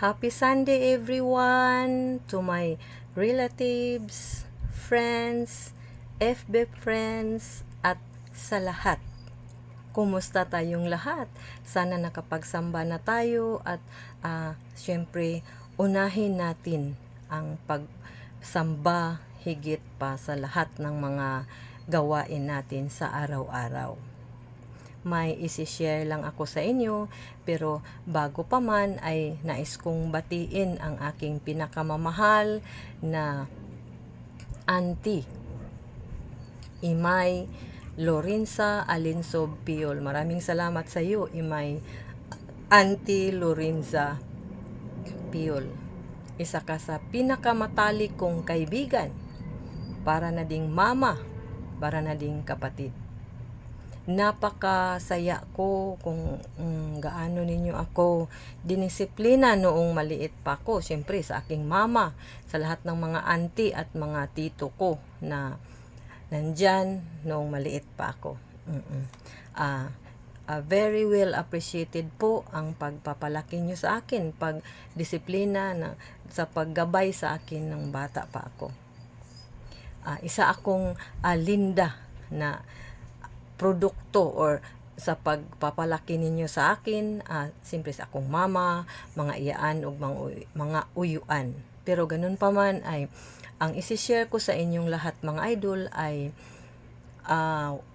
Happy Sunday everyone, to my relatives, friends, FB friends, at sa lahat. Kumusta tayong lahat? Sana nakapagsamba na tayo at syempre unahin natin ang pagsamba higit pa sa lahat ng mga gawain natin sa araw-araw. May isi-share lang ako sa inyo, pero bago pa man ay nais kong batiin ang aking pinakamamahal na auntie, Imay Lorenza Alinsob Piol. Maraming salamat sa iyo, Imay Auntie Lorenza Piol. Isa ka sa pinakamatalik kong kaibigan, para na ding mama, para na ding kapatid. Napakasaya ko kung gaano ninyo ako dinisiplina noong maliit pa ako. Siyempre sa aking mama, sa lahat ng mga auntie at mga tito ko na nandyan noong maliit pa ako. Very well appreciated po ang pagpapalaki nyo sa akin, pagdisiplina sa paggabay sa akin ng bata pa ako. Isa akong linda na produkto or sa pagpapalaki ninyo sa akin, siyempre sa akong mama, mga iyaan o mga uyuan. Pero ganun pa man ay ang isi-share ko sa inyong lahat mga idol ay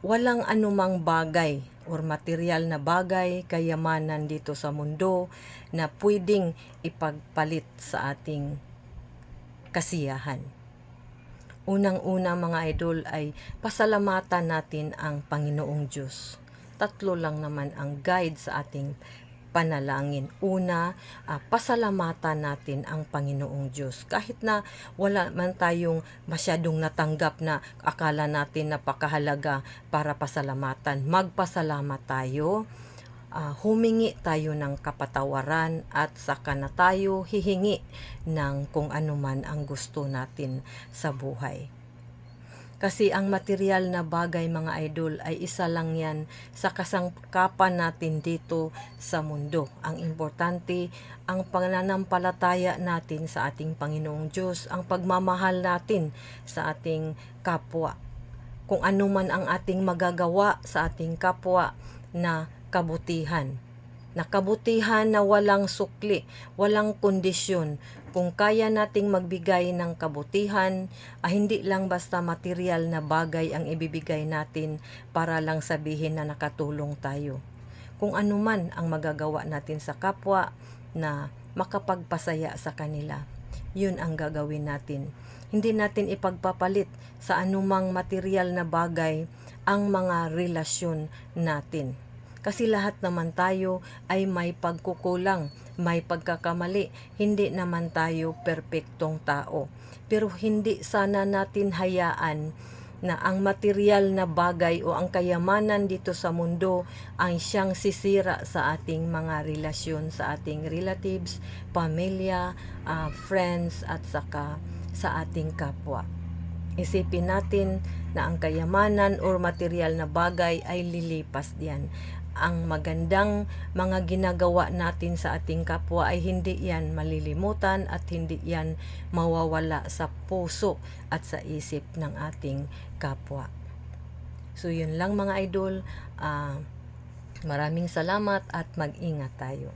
walang anumang bagay or material na bagay, kayamanan dito sa mundo na pwedeng ipagpalit sa ating kasiyahan. Unang-una mga idol ay pasalamatan natin ang Panginoong Diyos. Tatlo lang naman ang guide sa ating panalangin. Una, pasalamatan natin ang Panginoong Diyos. Kahit na wala man tayong masyadong natanggap na akala natin napakahalaga para pasalamatan, magpasalamat tayo. Humingi tayo ng kapatawaran at saka na tayo hihingi ng kung ano man ang gusto natin sa buhay. Kasi ang material na bagay mga idol ay isa lang yan sa kasangkapan natin dito sa mundo. Ang importante, ang pananampalataya natin sa ating Panginoong Diyos, ang pagmamahal natin sa ating kapwa. Kung ano man ang ating magagawa sa ating kapwa na kabutihan na walang sukli, walang kondisyon. Kung kaya nating magbigay ng kabutihan, hindi lang basta material na bagay ang ibibigay natin para lang sabihin na nakatulong tayo. Kung ano man ang magagawa natin sa kapwa na makapagpasaya sa kanila, yun ang gagawin natin. Hindi natin ipagpapalit sa anumang material na bagay ang mga relasyon natin. Kasi lahat naman tayo ay may pagkukulang, may pagkakamali. Hindi naman tayo perpektong tao. Pero hindi sana natin hayaan na ang material na bagay o ang kayamanan dito sa mundo ang siyang sisira sa ating mga relasyon, sa ating relatives, pamilya, friends at saka sa ating kapwa. Isipin natin na ang kayamanan o material na bagay ay lilipas diyan. Ang magandang mga ginagawa natin sa ating kapwa ay hindi yan malilimutan at hindi yan mawawala sa puso at sa isip ng ating kapwa. So yun lang mga idol, maraming salamat at mag-ingat tayo.